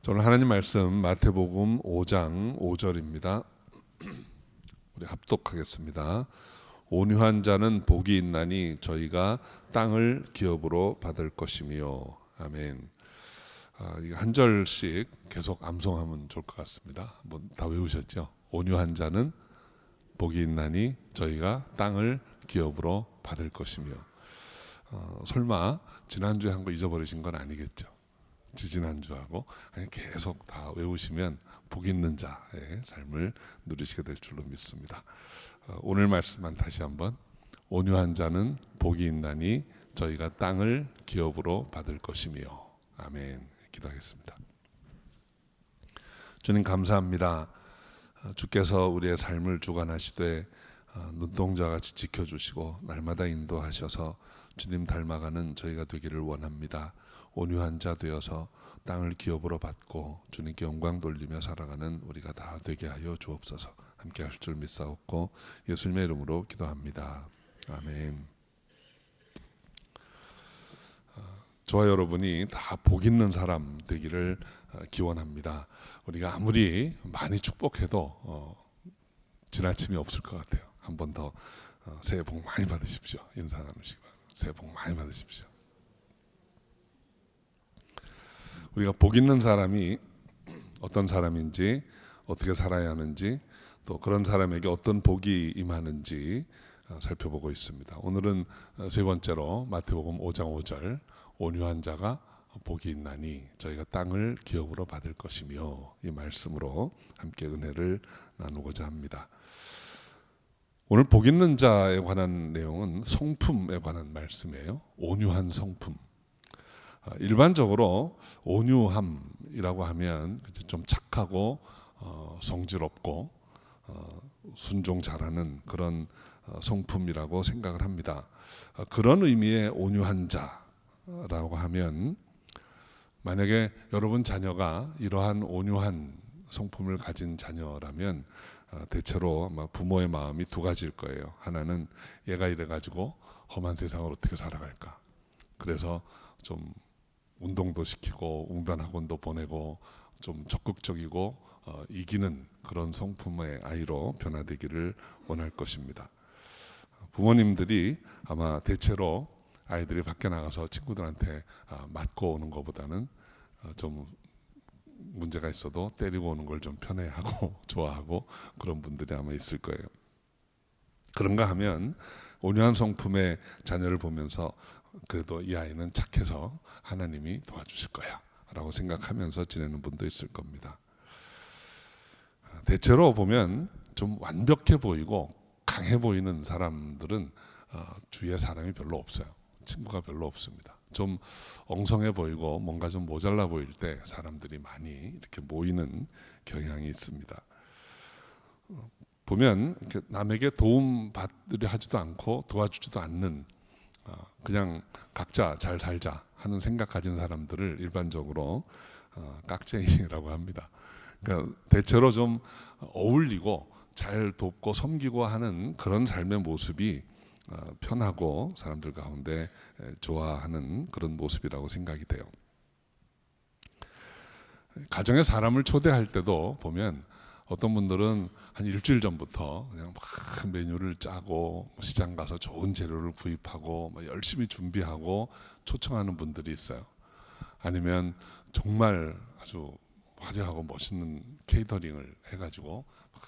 저는 하나님 말씀 마태복음 5장 5절입니다. 우리 합독하겠습니다. 온유한 자는 복이 있나니 저희가 땅을 기업으로 받을 것이며. 아멘. 이거 한 절씩 계속 암송하면 좋을 것 같습니다. 한번 다 외우셨죠? 온유한 자는 복이 있나니 저희가 땅을 기업으로 받을 것이며. 설마 지난주에 한 거 잊어버리신 건 아니겠죠? 지지난주하고 계속 다 외우시면 복 있는 자의 삶을 누리시게 될 줄로 믿습니다. 오늘 말씀만 다시 한번, 온유한 자는 복이 있나니 저희가 땅을 기업으로 받을 것이며. 아멘. 기도하겠습니다. 주님 감사합니다. 주께서 우리의 삶을 주관하시되 눈동자같이 지켜주시고 날마다 인도하셔서 주님 닮아가는 저희가 되기를 원합니다. 온유한 자 되어서 땅을 기업으로 받고 주님께 영광 돌리며 살아가는 우리가 다 되게 하여 주옵소서. 함께 하실 줄 믿사옵고 예수님의 이름으로 기도합니다. 아멘. 저와 여러분이 다 복 있는 사람 되기를 기원합니다. 우리가 아무리 많이 축복해도 지나침이 없을 것 같아요. 한 번 더 새해 복 많이 받으십시오. 인사 나누시기 바랍니다. 새해 복 많이 받으십시오. 우리가 복 있는 사람이 어떤 사람인지, 어떻게 살아야 하는지, 또 그런 사람에게 어떤 복이 임하는지 살펴보고 있습니다. 오늘은 세 번째로 마태복음 5장 5절, 온유한 자가 복이 있나니 저희가 땅을 기업으로 받을 것이며, 이 말씀으로 함께 은혜를 나누고자 합니다. 오늘 복 있는 자에 관한 내용은 성품에 관한 말씀이에요. 온유한 성품. 일반적으로 온유함이라고 하면 좀 착하고 성질없고 순종 잘하는 그런 성품이라고 생각을 합니다. 그런 의미의 온유한 자라고 하면, 만약에 여러분 자녀가 이러한 온유한 성품을 가진 자녀라면 대체로 아마 부모의 마음이 두 가지일 거예요. 하나는 얘가 이래가지고 험한 세상을 어떻게 살아갈까, 그래서 좀 운동도 시키고 웅변학원도 보내고 좀 적극적이고 이기는 그런 성품의 아이로 변화되기를 원할 것입니다. 부모님들이 아마 대체로 아이들이 밖에 나가서 친구들한테 맞고 오는 것보다는 좀 문제가 있어도 때리고 오는 걸 좀 편해하고 좋아하고 그런 분들이 아마 있을 거예요. 그런가 하면 온유한 성품의 자녀를 보면서 그래도 이 아이는 착해서 하나님이 도와주실 거야 라고 생각하면서 지내는 분도 있을 겁니다. 대체로 보면 좀 완벽해 보이고 강해 보이는 사람들은 주위에 사람이 별로 없어요. 친구가 별로 없습니다. 좀 엉성해 보이고 뭔가 좀 모자라 보일 때 사람들이 많이 이렇게 모이는 경향이 있습니다. 보면 남에게 도움 받으려 하지도 않고 도와주지도 않는, 그냥 각자 잘 살자 하는 생각 가진 사람들을 일반적으로 깍쟁이라고 합니다. 그러니까 대체로 좀 어울리고 잘 돕고 섬기고 하는 그런 삶의 모습이 편하고 사람들 가운데 좋아하는 그런 모습이라고 생각이 돼요. 가정에 사람을 초대할 때도 보면 어떤 분들은 한 일주일 전부터 그냥 막 메뉴를 짜고 시장 가서 좋은 재료를 구입하고 열심히 준비하고 초청하는 분들이 있어요. 아니면 정말 아주 화려하고 멋있는 케이터링을 해가지고 막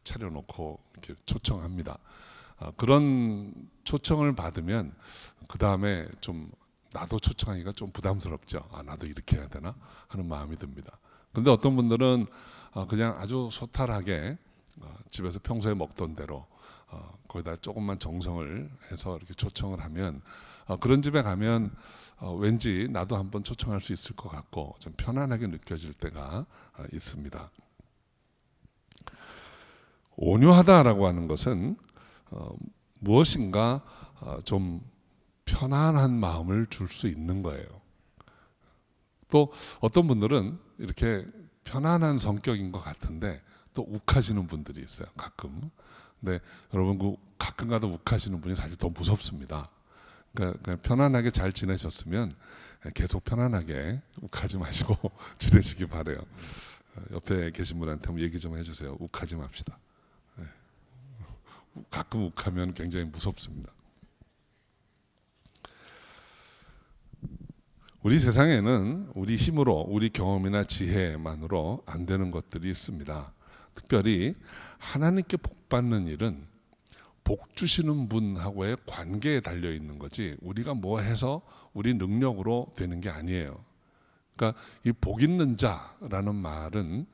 차려놓고 이렇게 초청합니다. 그런 초청을 받으면 그 다음에 좀 나도 초청하기가 좀 부담스럽죠. 나도 이렇게 해야 되나 하는 마음이 듭니다. 그런데 어떤 분들은 그냥 아주 소탈하게 집에서 평소에 먹던 대로 거기다 조금만 정성을 해서 이렇게 초청을 하면, 그런 집에 가면 왠지 나도 한번 초청할 수 있을 것 같고 좀 편안하게 느껴질 때가 있습니다. 온유하다라고 하는 것은 무엇인가 좀 편안한 마음을 줄 수 있는 거예요. 또 어떤 분들은 이렇게 편안한 성격인 것 같은데 또 욱하시는 분들이 있어요, 가끔. 근데 여러분, 그 가끔가다 욱하시는 분이 사실 더 무섭습니다. 그러니까 편안하게 잘 지내셨으면 계속 편안하게 욱하지 마시고 지내시기 바래요. 옆에 계신 분한테 한번 얘기 좀 해주세요. 욱하지 맙시다. 네. 가끔 욱하면 굉장히 무섭습니다. 우리 세상에는 우리 힘으로, 우리 경험이나 지혜만으로 안 되는 것들이 있습니다. 특별히 하나님께 복 받는 일은 복 주시는 분하고의 관계에 달려 있는 거지, 우리가 뭐 해서 우리 능력으로 되는 게 아니에요. 그러니까 이 복 있는 자라는 말은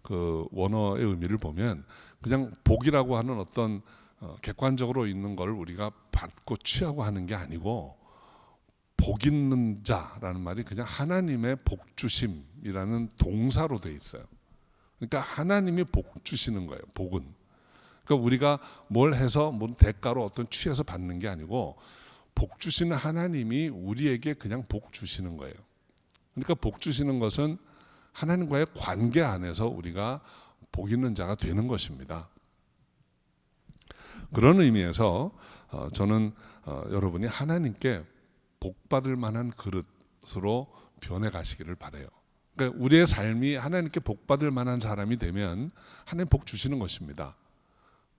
그 원어의 의미를 보면 그냥 복이라고 하는 어떤 객관적으로 있는 걸 우리가 받고 취하고 하는 게 아니고, 복 있는 자라는 말이 그냥 하나님의 복 주심이라는 동사로 돼 있어요. 그러니까 하나님이 복 주시는 거예요. 복은. 그러니까 우리가 뭘 해서 뭔 대가로 어떤 취해서 받는 게 아니고, 복 주시는 하나님이 우리에게 그냥 복 주시는 거예요. 그러니까 복 주시는 것은 하나님과의 관계 안에서 우리가 복 있는 자가 되는 것입니다. 그런 의미에서 저는 여러분이 하나님께 복 받을 만한 그릇으로 변해 가시기를 바라요. 그러니까 우리의 삶이 하나님께 복 받을 만한 사람이 되면 하나님 복 주시는 것입니다.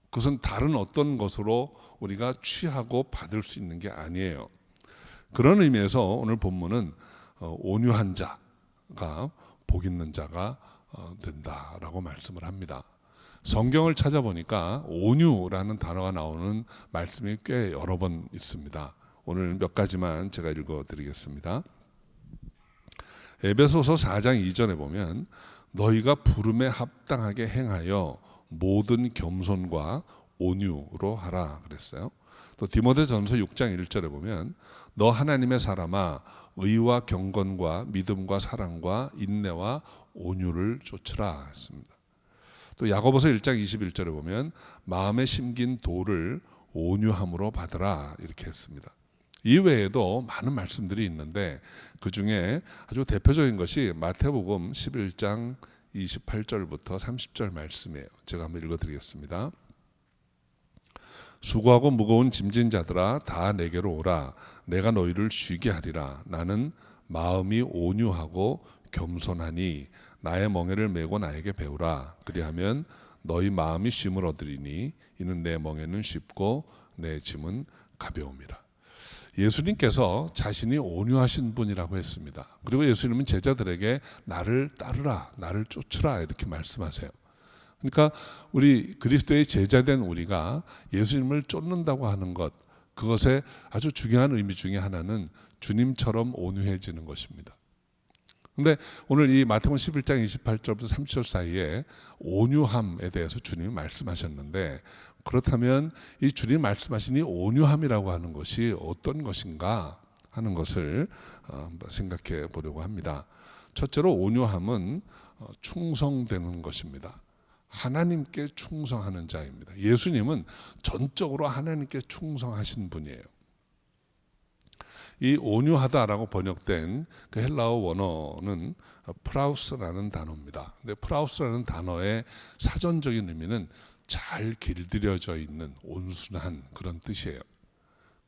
그것은 다른 어떤 것으로 우리가 취하고 받을 수 있는 게 아니에요. 그런 의미에서 오늘 본문은 온유한 자가 복 있는 자가 된다라고 말씀을 합니다. 성경을 찾아보니까 온유라는 단어가 나오는 말씀이 꽤 여러 번 있습니다. 오늘 몇 가지만 제가 읽어드리겠습니다. 에베소서 4장 2절에 보면 너희가 부름에 합당하게 행하여 모든 겸손과 온유로 하라 그랬어요. 또 디모데전서 6장 1절에 보면 너 하나님의 사람아 의와 경건과 믿음과 사랑과 인내와 온유를 좇으라 했습니다. 또 야고보서 1장 21절에 보면 마음에 심긴 도를 온유함으로 받으라 이렇게 했습니다. 이 외에도 많은 말씀들이 있는데 그 중에 아주 대표적인 것이 마태복음 11장 28절부터 30절 말씀이에요. 제가 한번 읽어드리겠습니다. 수고하고 무거운 짐진 자들아 다 내게로 오라. 내가 너희를 쉬게 하리라. 나는 마음이 온유하고 겸손하니 나의 멍에를 메고 나에게 배우라. 그리하면 너희 마음이 쉼을 얻으리니 이는 내 멍에는 쉽고 내 짐은 가벼움이라. 예수님께서 자신이 온유하신 분이라고 했습니다. 그리고 예수님은 제자들에게 나를 따르라, 나를 쫓으라 이렇게 말씀하세요. 그러니까 우리 그리스도의 제자된 우리가 예수님을 쫓는다고 하는 것, 그것의 아주 중요한 의미 중에 하나는 주님처럼 온유해지는 것입니다. 그런데 오늘 이 마태복음 11장 28절부터 30절 사이에 온유함에 대해서 주님이 말씀하셨는데, 그렇다면 이 주님 말씀하신 이 온유함이라고 하는 것이 어떤 것인가 하는 것을 생각해 보려고 합니다. 첫째로 온유함은 충성되는 것입니다. 하나님께 충성하는 자입니다. 예수님은 전적으로 하나님께 충성하신 분이에요. 이 온유하다라고 번역된 그 헬라어 원어는 프라우스라는 단어입니다. 근데 프라우스라는 단어의 사전적인 의미는 잘 길들여져 있는 온순한 그런 뜻이에요.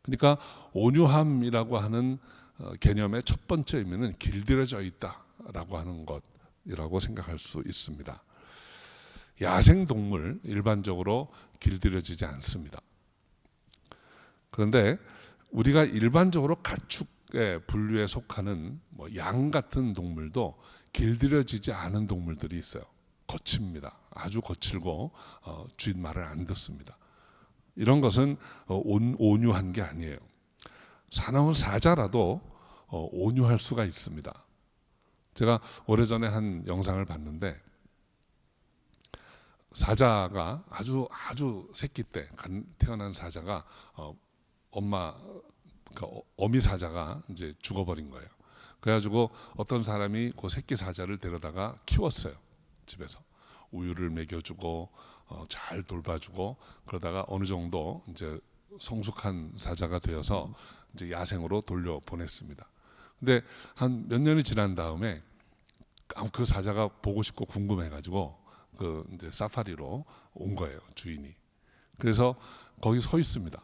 그러니까 온유함이라고 하는 개념의 첫 번째 의미는 길들여져 있다라고 하는 것이라고 생각할 수 있습니다. 야생동물 일반적으로 길들여지지 않습니다. 그런데 우리가 일반적으로 가축의 분류에 속하는 양 같은 동물도 길들여지지 않은 동물들이 있어요. 거칩니다. 아주 거칠고 주인 말을 안 듣습니다. 이런 것은 온유한 게 아니에요. 사나운 사자라도 온유할 수가 있습니다. 제가 오래전에 한 영상을 봤는데 사자가 아주 새끼 때 태어난 사자가 어미 사자가 이제 죽어버린 거예요. 그래가지고 어떤 사람이 그 새끼 사자를 데려다가 키웠어요. 집에서 우유를 먹여주고 잘 돌봐주고, 그러다가 어느 정도 이제 성숙한 사자가 되어서 이제 야생으로 돌려 보냈습니다. 근데 한 몇 년이 지난 다음에 그 사자가 보고 싶고 궁금해가지고 그 이제 사파리로 온 거예요, 주인이. 그래서 거기 서 있습니다.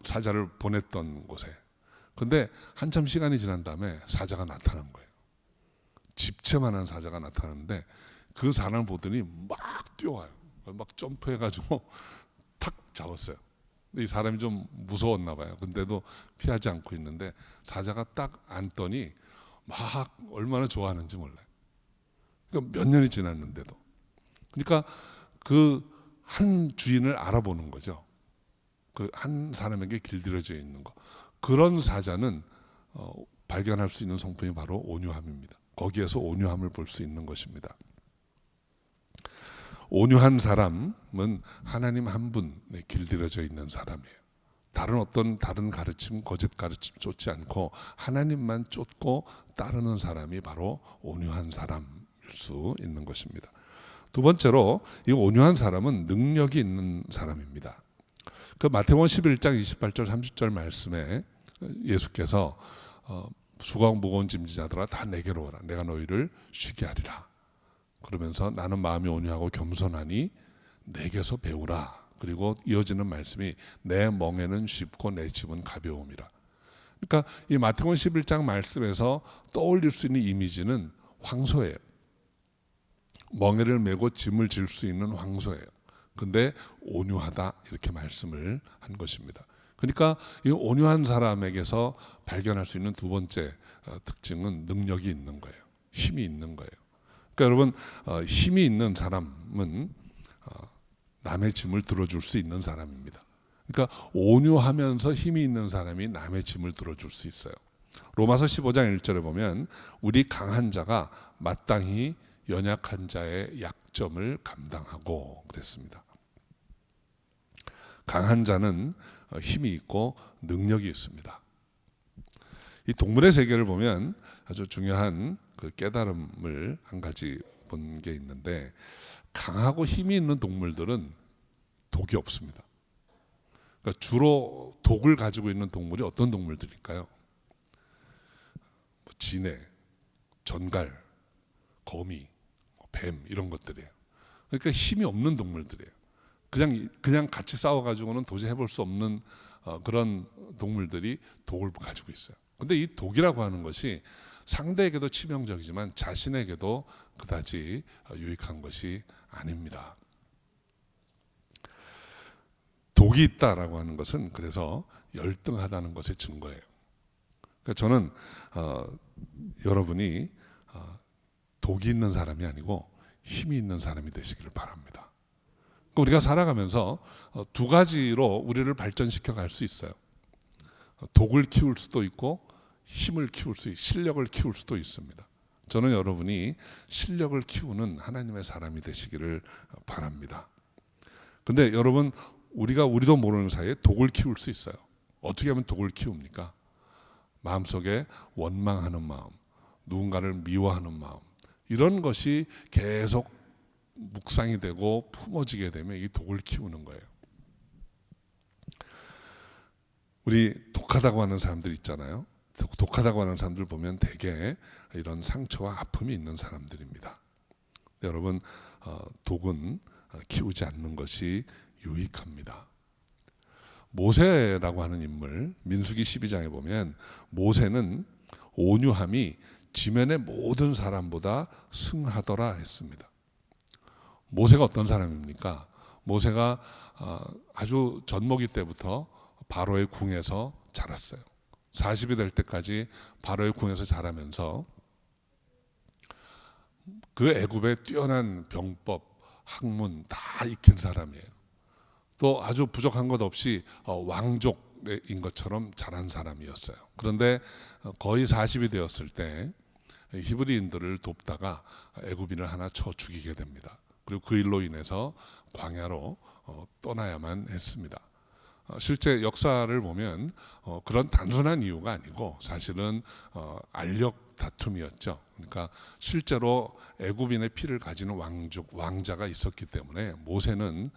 사자를 보냈던 곳에. 근데 한참 시간이 지난 다음에 사자가 나타난 거예요. 집채만한 사자가 나타났는데 그 사람을 보더니 막 뛰어와요. 막 점프해가지고 탁 잡았어요. 이 사람이 좀 무서웠나 봐요. 근데도 피하지 않고 있는데 사자가 딱 앉더니 막 얼마나 좋아하는지 몰라요. 그러니까 몇 년이 지났는데도. 그러니까 그 한 주인을 알아보는 거죠. 그 한 사람에게 길들여져 있는 거. 그런 사자는 발견할 수 있는 성품이 바로 온유함입니다. 거기에서 온유함을 볼 수 있는 것입니다. 온유한 사람은 하나님 한 분에 길들여져 있는 사람이에요. 다른 가르침, 거짓 가르침 쫓지 않고 하나님만 쫓고 따르는 사람이 바로 온유한 사람일 수 있는 것입니다. 두 번째로 이 온유한 사람은 능력이 있는 사람입니다. 그 마태복음 11장 28절 30절 말씀에 예수께서 수고하고 무거운 짐지자들아 다 내게로 오라. 내가 너희를 쉬게 하리라. 그러면서 나는 마음이 온유하고 겸손하니 내게서 배우라. 그리고 이어지는 말씀이 내 멍에는 쉽고 내 짐은 가벼움이라. 그러니까 이 마태복음 11장 말씀에서 떠올릴 수 있는 이미지는 황소예요. 멍에를 메고 짐을 질 수 있는 황소예요. 근데 온유하다 이렇게 말씀을 한 것입니다. 그러니까 이 온유한 사람에게서 발견할 수 있는 두 번째 특징은 능력이 있는 거예요. 힘이 있는 거예요. 그러니까 여러분 힘이 있는 사람은 남의 짐을 들어줄 수 있는 사람입니다. 그러니까 온유하면서 힘이 있는 사람이 남의 짐을 들어줄 수 있어요. 로마서 15장 1절에 보면 우리 강한 자가 마땅히 연약한 자의 약점을 감당하고 그랬습니다. 강한 자는 힘이 있고 능력이 있습니다. 이 동물의 세계를 보면 아주 중요한 그 깨달음을 한 가지 본 게 있는데 강하고 힘이 있는 동물들은 독이 없습니다. 그러니까 주로 독을 가지고 있는 동물이 어떤 동물들일까요? 진해, 전갈, 거미, 뱀 이런 것들이에요. 그러니까 힘이 없는 동물들이에요. 그냥 같이 싸워가지고는 도저히 해볼 수 없는 그런 동물들이 독을 가지고 있어요. 근데 이 독이라고 하는 것이 상대에게도 치명적이지만 자신에게도 그다지 유익한 것이 아닙니다. 독이 있다라고 하는 것은 그래서 열등하다는 것의 증거예요. 그러니까 저는 여러분이 독이 있는 사람이 아니고 힘이 있는 사람이 되시기를 바랍니다. 우리가 살아가면서 두 가지로 우리를 발전시켜 갈 수 있어요. 독을 키울 수도 있고 힘을 키울 수, 실력을 키울 수도 있습니다. 저는 여러분이 실력을 키우는 하나님의 사람이 되시기를 바랍니다. 근데 여러분 우리도 모르는 사이에 독을 키울 수 있어요. 어떻게 하면 독을 키웁니까? 마음속에 원망하는 마음, 누군가를 미워하는 마음, 이런 것이 계속 묵상이 되고 품어지게 되면 이 독을 키우는 거예요. 우리 독하다고 하는 사람들 있잖아요. 독하다고 하는 사람들 보면 대개 이런 상처와 아픔이 있는 사람들입니다. 여러분 독은 키우지 않는 것이 유익합니다. 모세라고 하는 인물, 민수기 12장에 보면 모세는 온유함이 지면의 모든 사람보다 승하더라 했습니다. 모세가 어떤 사람입니까? 모세가 아주 젖먹이 때부터 바로의 궁에서 자랐어요. 40이 될 때까지 바로의 궁에서 자라면서 그 애굽의 뛰어난 병법, 학문 다 익힌 사람이에요. 또 아주 부족한 것 없이 왕족인 것처럼 자란 사람이었어요. 그런데 거의 40이 되었을 때 히브리인들을 돕다가 애굽인을 하나 쳐 죽이게 됩니다. 그리고 그 일로 인해서 광야로 떠나야만 했습니다. 실제 역사를 보면 그런 단순한 이유가 아니고 사실은 알력 다툼이었죠. 그러니까 실제로 애굽인의 피를 가지는 왕자가 있었기 때문에 모세는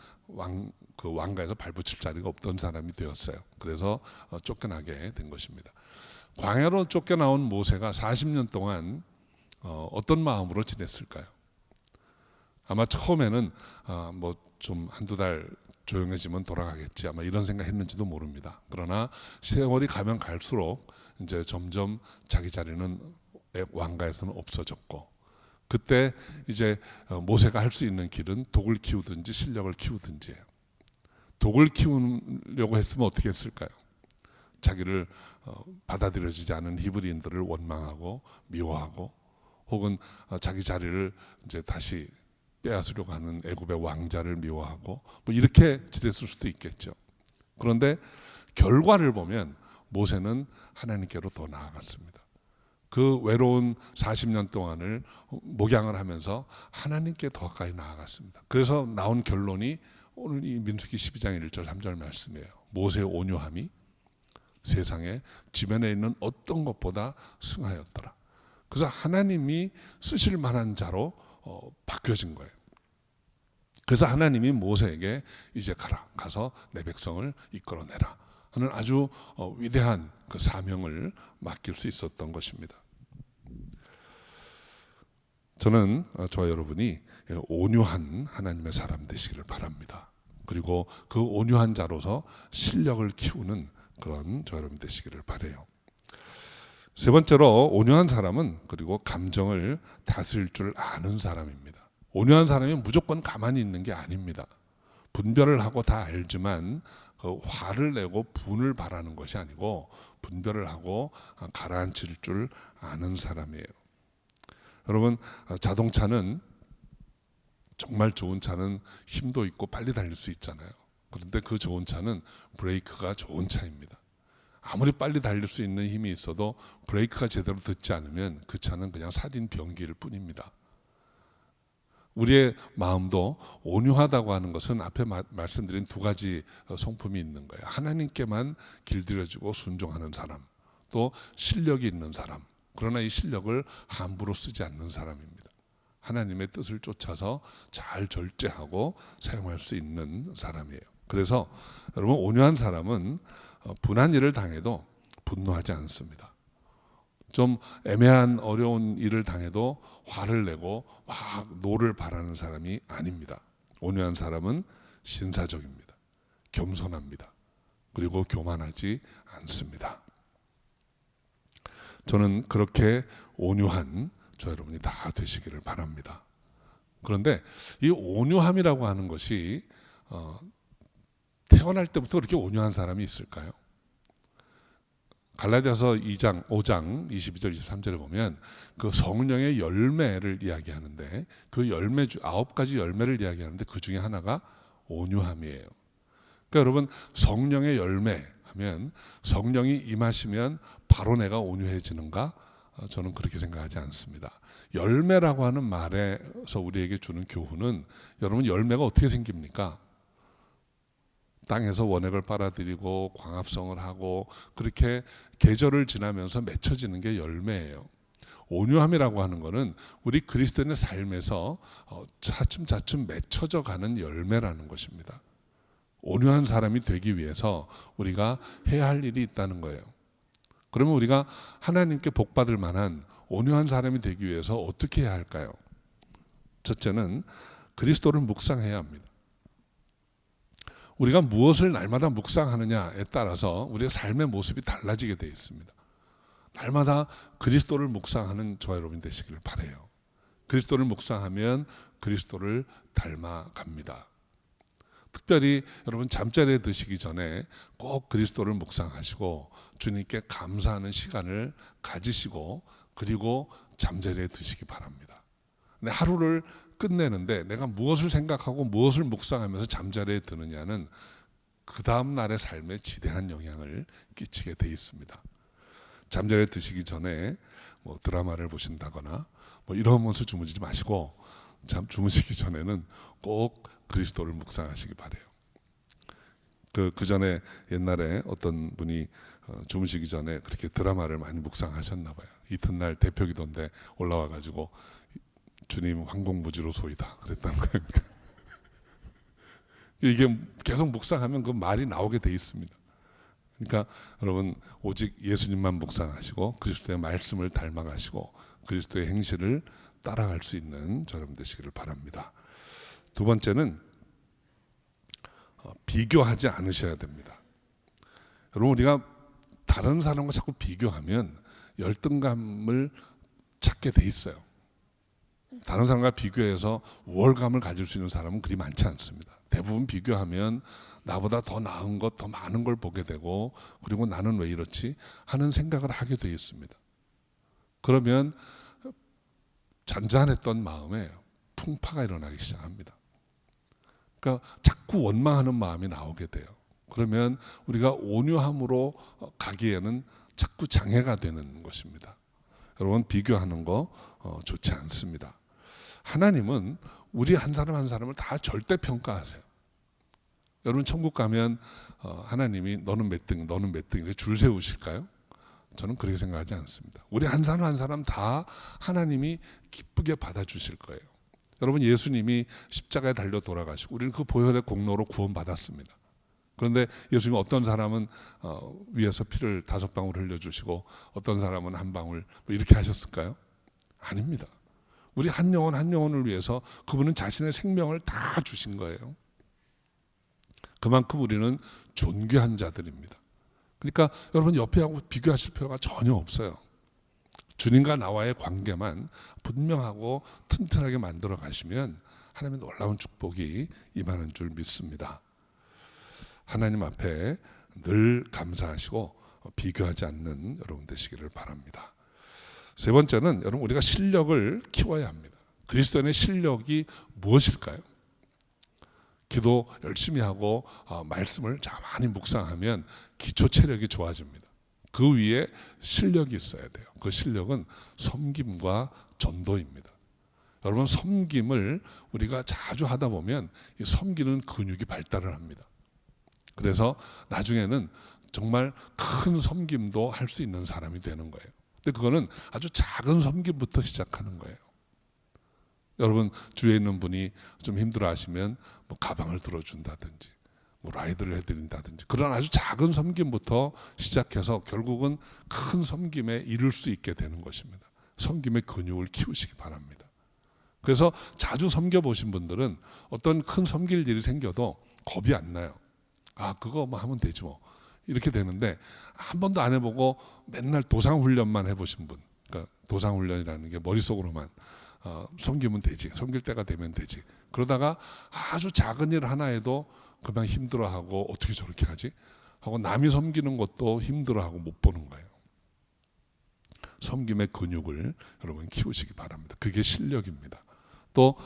그 왕가에서 발붙일 자리가 없던 사람이 되었어요. 그래서 쫓겨나게 된 것입니다. 광야로 쫓겨나온 모세가 40년 동안 어떤 마음으로 지냈을까요? 아마 처음에는 좀 한두 달 조용해지면 돌아가겠지 아마 이런 생각했는지도 모릅니다. 그러나 세월이 가면 갈수록 이제 점점 자기 자리는 왕가에서는 없어졌고, 그때 이제 모세가 할 수 있는 길은 독을 키우든지 실력을 키우든지예요. 독을 키우려고 했으면 어떻게 했을까요? 자기를 받아들여지지 않은 히브리인들을 원망하고 미워하고, 혹은 자기 자리를 이제 다시 빼앗으려고 하는 애굽의 왕자를 미워하고, 뭐 이렇게 지냈을 수도 있겠죠. 그런데 결과를 보면 모세는 하나님께로 더 나아갔습니다. 그 외로운 40년 동안을 목양을 하면서 하나님께 더 가까이 나아갔습니다. 그래서 나온 결론이 오늘 이 민수기 12장 1절 3절 말씀이에요. 모세의 온유함이 세상에 지면에 있는 어떤 것보다 승하였더라. 그래서 하나님이 쓰실 만한 자로 바뀌어진 거예요. 그래서 하나님이 모세에게 이제 가서 내 백성을 이끌어내라 하는 아주 위대한 그 사명을 맡길 수 있었던 것입니다. 저는 저와 여러분이 온유한 하나님의 사람 되시기를 바랍니다. 그리고 그 온유한 자로서 실력을 키우는 그런 저 여러분 되시기를 바라요. 세 번째로 온유한 사람은 그리고 감정을 다스릴 줄 아는 사람입니다. 온유한 사람이 무조건 가만히 있는 게 아닙니다. 분별을 하고 다 알지만 그 화를 내고 분을 바라는 것이 아니고 분별을 하고 가라앉힐 줄 아는 사람이에요. 여러분, 자동차는 정말 좋은 차는 힘도 있고 빨리 달릴 수 있잖아요. 그런데 그 좋은 차는 브레이크가 좋은 차입니다. 아무리 빨리 달릴 수 있는 힘이 있어도 브레이크가 제대로 듣지 않으면 그 차는 그냥 살인 병기일 뿐입니다. 우리의 마음도 온유하다고 하는 것은 앞에 말씀드린 두 가지 성품이 있는 거예요. 하나님께만 길들여지고 순종하는 사람, 또 실력이 있는 사람. 그러나 이 실력을 함부로 쓰지 않는 사람입니다. 하나님의 뜻을 쫓아서 잘 절제하고 사용할 수 있는 사람이에요. 그래서 여러분, 온유한 사람은 분한 일을 당해도 분노하지 않습니다. 좀 애매한 어려운 일을 당해도 화를 내고 막 노를 바라는 사람이 아닙니다. 온유한 사람은 신사적입니다. 겸손합니다. 그리고 교만하지 않습니다. 저는 그렇게 온유한 저 여러분이 다 되시기를 바랍니다. 그런데 이 온유함이라고 하는 것이 태어날 때부터 그렇게 온유한 사람이 있을까요? 갈라디아서 2장, 5장 22절 23절에 보면 그 성령의 열매를 이야기하는데 그 열매 9가지 열매를 이야기하는데 그 중에 하나가 온유함이에요. 그러니까 여러분, 성령의 열매 하면 성령이 임하시면 바로 내가 온유해지는가? 저는 그렇게 생각하지 않습니다. 열매라고 하는 말에서 우리에게 주는 교훈은, 여러분, 열매가 어떻게 생깁니까? 땅에서 원액을 빨아들이고 광합성을 하고 그렇게 계절을 지나면서 맺혀지는 게 열매예요. 온유함이라고 하는 것은 우리 그리스도인의 삶에서 차츰차츰 맺혀져 가는 열매라는 것입니다. 온유한 사람이 되기 위해서 우리가 해야 할 일이 있다는 거예요. 그러면 우리가 하나님께 복받을 만한 온유한 사람이 되기 위해서 어떻게 해야 할까요? 첫째는 그리스도를 묵상해야 합니다. 우리가 무엇을 날마다 묵상하느냐에 따라서 우리의 삶의 모습이 달라지게 되어 있습니다. 날마다 그리스도를 묵상하는 저와 여러분 되시기를 바라요. 그리스도를 묵상하면 그리스도를 닮아갑니다. 특별히 여러분, 잠자리에 드시기 전에 꼭 그리스도를 묵상하시고 주님께 감사하는 시간을 가지시고 그리고 잠자리에 드시기 바랍니다. 근데 하루를 끝내는데 내가 무엇을 생각하고 무엇을 묵상하면서 잠자리에 드느냐는 그 다음 날의 삶에 지대한 영향을 끼치게 돼 있습니다. 잠자리에 드시기 전에 뭐 드라마를 보신다거나 뭐 이러면서 주무시지 마시고 주무시기 전에는 꼭 그리스도를 묵상하시기 바래요. 그 전에 옛날에 어떤 분이 주무시기 전에 그렇게 드라마를 많이 묵상하셨나 봐요. 이튿날 대표기도인데 올라와 가지고 주님 황공무지로소이다 그랬다는 거예요. 이게 계속 묵상하면 그 말이 나오게 돼 있습니다. 그러니까 여러분, 오직 예수님만 묵상하시고 그리스도의 말씀을 닮아가시고 그리스도의 행실을 따라갈 수 있는 저 여러분 되시기를 바랍니다. 두 번째는 비교하지 않으셔야 됩니다. 여러분, 우리가 다른 사람과 자꾸 비교하면 열등감을 찾게 돼 있어요. 다른 사람과 비교해서 우월감을 가질 수 있는 사람은 그리 많지 않습니다. 대부분 비교하면 나보다 더 나은 것, 더 많은 걸 보게 되고, 그리고 나는 왜 이렇지 하는 생각을 하게 돼 있습니다. 그러면 잔잔했던 마음에 풍파가 일어나기 시작합니다. 그러니까 자꾸 원망하는 마음이 나오게 돼요. 그러면 우리가 온유함으로 가기에는 자꾸 장애가 되는 것입니다. 여러분, 비교하는 거 좋지 않습니다. 하나님은 우리 한 사람 한 사람을 다 절대평가하세요. 여러분, 천국 가면 하나님이 너는 몇 등, 너는 몇 등 이렇게 줄 세우실까요? 저는 그렇게 생각하지 않습니다. 우리 한 사람 한 사람 다 하나님이 기쁘게 받아주실 거예요. 여러분, 예수님이 십자가에 달려 돌아가시고 우리는 그 보혈의 공로로 구원받았습니다. 그런데 예수님 어떤 사람은 위에서 피를 5방울 흘려주시고 어떤 사람은 1방울 뭐 이렇게 하셨을까요? 아닙니다. 우리 한 영혼 한 영혼을 위해서 그분은 자신의 생명을 다 주신 거예요. 그만큼 우리는 존귀한 자들입니다. 그러니까 여러분, 옆에 하고 비교하실 필요가 전혀 없어요. 주님과 나와의 관계만 분명하고 튼튼하게 만들어 가시면 하나님의 놀라운 축복이 임하는 줄 믿습니다. 하나님 앞에 늘 감사하시고 비교하지 않는 여러분 되시기를 바랍니다. 세 번째는 여러분, 우리가 실력을 키워야 합니다. 그리스도인의 실력이 무엇일까요? 기도 열심히 하고 말씀을 많이 묵상하면 기초 체력이 좋아집니다. 그 위에 실력이 있어야 돼요. 그 실력은 섬김과 전도입니다. 여러분, 섬김을 우리가 자주 하다 보면 이 섬기는 근육이 발달을 합니다. 그래서 나중에는 정말 큰 섬김도 할 수 있는 사람이 되는 거예요. 근데 그거는 아주 작은 섬김부터 시작하는 거예요. 여러분, 주위에 있는 분이 좀 힘들어 하시면 뭐 가방을 들어준다든지 뭐 라이드를 해드린다든지 그런 아주 작은 섬김부터 시작해서 결국은 큰 섬김에 이를 수 있게 되는 것입니다. 섬김의 근육을 키우시기 바랍니다. 그래서 자주 섬겨보신 분들은 어떤 큰 섬길 일이 생겨도 겁이 안 나요. 그거 뭐 하면 되지 뭐 이렇게 되는데, 한 번도 안 해보고 맨날 도상훈련만 해보신 분, 그러니까 도상훈련이라는 게 머릿속으로만 섬기면 되지, 섬길 때가 되면 되지, 그러다가 아주 작은 일 하나에도 그냥 힘들어하고 어떻게 저렇게 하지 하고 남이 섬기는 것도 힘들어하고 못 보는 거예요. 섬김의 근육을 여러분 키우시기 바랍니다. 그게 실력입니다. 또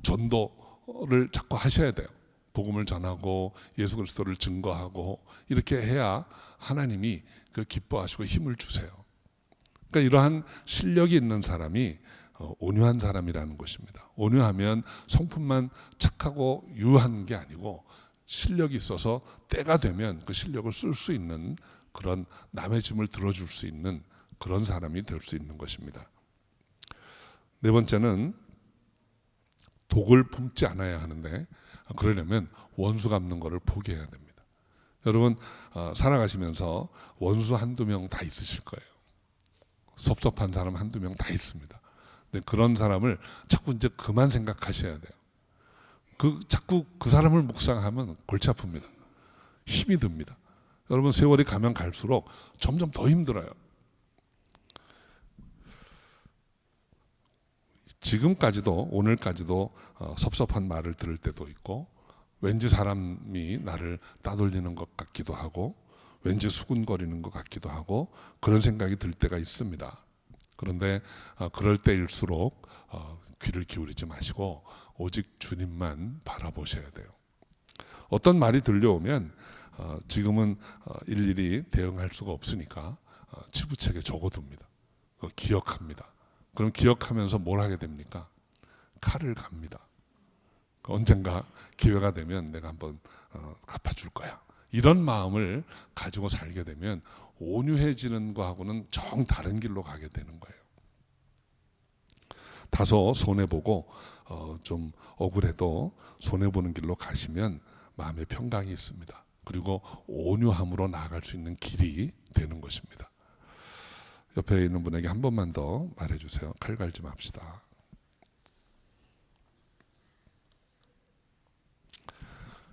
전도를 자꾸 하셔야 돼요. 복음을 전하고 예수 그리스도를 증거하고 이렇게 해야 하나님이 그 기뻐하시고 힘을 주세요. 그러니까 이러한 실력이 있는 사람이 온유한 사람이라는 것입니다. 온유하면 성품만 착하고 유한 게 아니고 실력이 있어서 때가 되면 그 실력을 쓸 수 있는, 그런 남의 짐을 들어줄 수 있는 그런 사람이 될 수 있는 것입니다. 네 번째는 독을 품지 않아야 하는데, 그러려면 원수 갚는 것을 포기해야 됩니다. 여러분, 살아가시면서 원수 한두 명 다 있으실 거예요. 섭섭한 사람 한두 명 다 있습니다. 근데 그런 사람을 자꾸 이제 그만 생각하셔야 돼요. 자꾸 그 사람을 묵상하면 골치 아픕니다. 힘이 듭니다. 여러분, 세월이 가면 갈수록 점점 더 힘들어요. 지금까지도, 오늘까지도 섭섭한 말을 들을 때도 있고, 왠지 사람이 나를 따돌리는 것 같기도 하고, 왠지 수군거리는 것 같기도 하고, 그런 생각이 들 때가 있습니다. 그런데 그럴 때일수록 귀를 기울이지 마시고 오직 주님만 바라보셔야 돼요. 어떤 말이 들려오면 지금은 일일이 대응할 수가 없으니까 치부책에 적어둡니다. 기억합니다. 그럼 기억하면서 뭘 하게 됩니까? 칼을 갑니다. 언젠가 기회가 되면 내가 한번 갚아줄 거야. 이런 마음을 가지고 살게 되면 온유해지는 거하고는 정 다른 길로 가게 되는 거예요. 다소 손해보고 좀 억울해도 손해보는 길로 가시면 마음의 평강이 있습니다. 그리고 온유함으로 나아갈 수 있는 길이 되는 것입니다. 옆에 있는 분에게 한 번만 더 말해주세요. 칼 갈지 맙시다.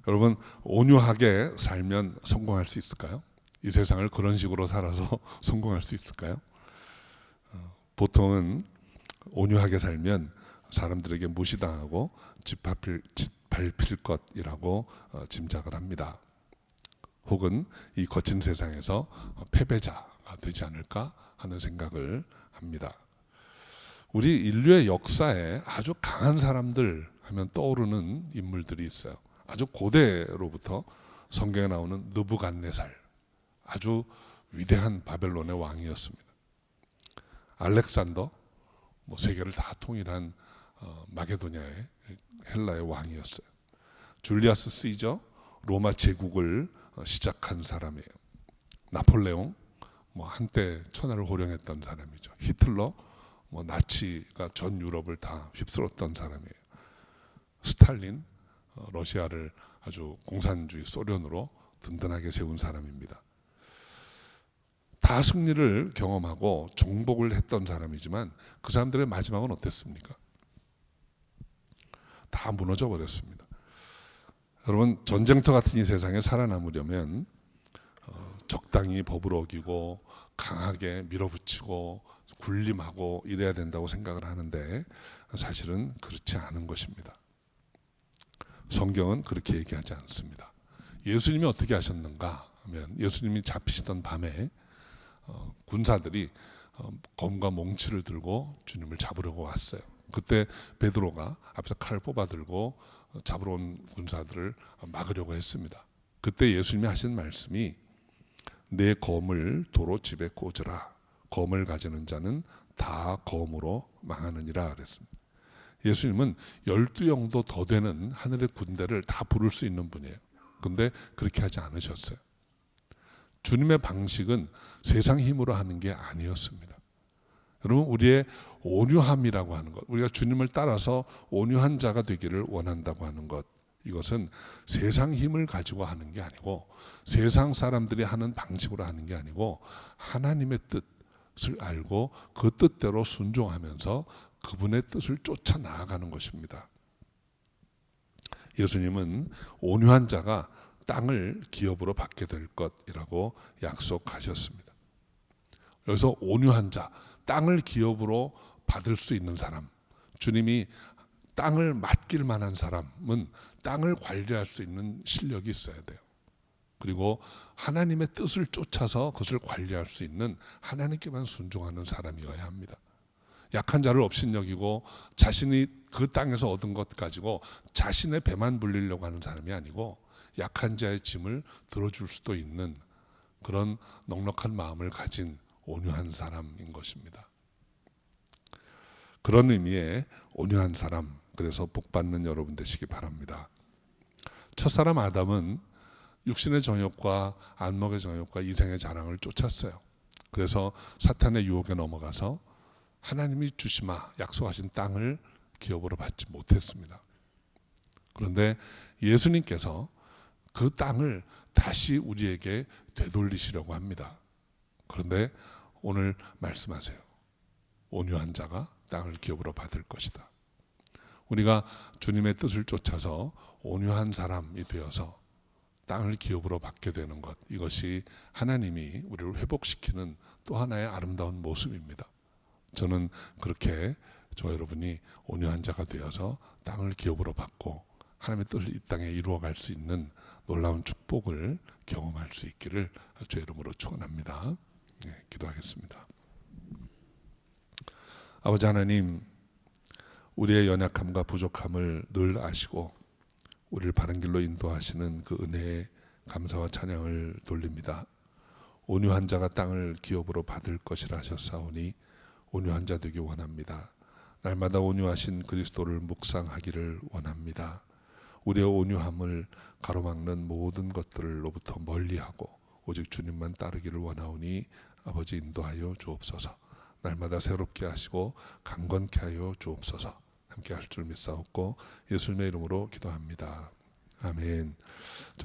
여러분, 온유하게 살면 성공할 수 있을까요? 이 세상을 그런 식으로 살아서 성공할 수 있을까요? 보통은 온유하게 살면 사람들에게 무시당하고 짓밟힐 것이라고 짐작을 합니다. 혹은 이 거친 세상에서 패배자가 되지 않을까 하는 생각을 합니다. 우리 인류의 역사에 아주 강한 사람들 하면 떠오르는 인물들이 있어요. 아주 고대로부터 성경에 나오는 느부갓네살, 아주 위대한 바벨론의 왕이었습니다. 알렉산더, 세계를 다 통일한 마게도냐의 헬라의 왕이었어요. 줄리아스 시저, 로마 제국을 시작한 사람이에요. 나폴레옹, 한때 천하를 호령했던 사람이죠. 히틀러, 나치가 전 유럽을 다 휩쓸었던 사람이에요. 스탈린, 러시아를 아주 공산주의 소련으로 든든하게 세운 사람입니다. 다 승리를 경험하고 정복을 했던 사람이지만 그 사람들의 마지막은 어땠습니까? 다 무너져 버렸습니다. 여러분, 전쟁터 같은 이 세상에 살아남으려면 적당히 법을 어기고 강하게 밀어붙이고 군림하고 이래야 된다고 생각을 하는데 사실은 그렇지 않은 것입니다. 성경은 그렇게 얘기하지 않습니다. 예수님이 어떻게 하셨는가 하면, 예수님이 잡히시던 밤에 군사들이 검과 몽치를 들고 주님을 잡으려고 왔어요. 그때 베드로가 앞에서 칼을 뽑아 들고 잡으러 온 군사들을 막으려고 했습니다. 그때 예수님이 하신 말씀이 내 검을 도로 집에 꽂으라. 검을 가지는 자는 다 검으로 망하느니라 그랬습니다. 예수님은 12영도 더 되는 하늘의 군대를 다 부를 수 있는 분이에요. 그런데 그렇게 하지 않으셨어요. 주님의 방식은 세상 힘으로 하는 게 아니었습니다. 여러분, 우리의 온유함이라고 하는 것, 우리가 주님을 따라서 온유한 자가 되기를 원한다고 하는 것, 이것은 세상 힘을 가지고 하는 게 아니고 세상 사람들이 하는 방식으로 하는 게 아니고 하나님의 뜻을 알고 그 뜻대로 순종하면서 그분의 뜻을 쫓아 나아가는 것입니다. 예수님은 온유한 자가 땅을 기업으로 받게 될 것이라고 약속하셨습니다. 여기서 온유한 자, 땅을 기업으로 받을 수 있는 사람, 주님이 땅을 맡길 만한 사람은 땅을 관리할 수 있는 실력이 있어야 돼요. 그리고 하나님의 뜻을 쫓아서 그것을 관리할 수 있는 하나님께만 순종하는 사람이어야 합니다. 약한 자를 업신여기고 자신이 그 땅에서 얻은 것 가지고 자신의 배만 불리려고 하는 사람이 아니고 약한 자의 짐을 들어줄 수도 있는 그런 넉넉한 마음을 가진 온유한 사람인 것입니다. 그런 의미의 온유한 사람, 그래서 복받는 여러분 되시기 바랍니다. 첫사람 아담은 육신의 정욕과 안목의 정욕과 이생의 자랑을 쫓았어요. 그래서 사탄의 유혹에 넘어가서 하나님이 주시마 약속하신 땅을 기업으로 받지 못했습니다. 그런데 예수님께서 그 땅을 다시 우리에게 되돌리시려고 합니다. 그런데 오늘 말씀하세요. 온유한 자가 땅을 기업으로 받을 것이다. 우리가 주님의 뜻을 쫓아서 온유한 사람이 되어서 땅을 기업으로 받게 되는 것, 이것이 하나님이 우리를 회복시키는 또 하나의 아름다운 모습입니다. 저는 그렇게 저와 여러분이 온유한 자가 되어서 땅을 기업으로 받고 하나님의 뜻을 이 땅에 이루어갈 수 있는 놀라운 축복을 경험할 수 있기를 주의 이름으로 축원합니다. 기도하겠습니다. 아버지 하나님, 우리의 연약함과 부족함을 늘 아시고 우리를 바른 길로 인도하시는 그 은혜에 감사와 찬양을 돌립니다. 온유한 자가 땅을 기업으로 받을 것이라 하셨사오니 온유한 자 되기 원합니다. 날마다 온유하신 그리스도를 묵상하기를 원합니다. 우리의 온유함을 가로막는 모든 것들로부터 멀리하고 오직 주님만 따르기를 원하오니 아버지 인도하여 주옵소서. 날마다 새롭게 하시고 강건케 하여 주옵소서. 함께 할 줄 믿사옵고 예수님의 이름으로 기도합니다. 아멘.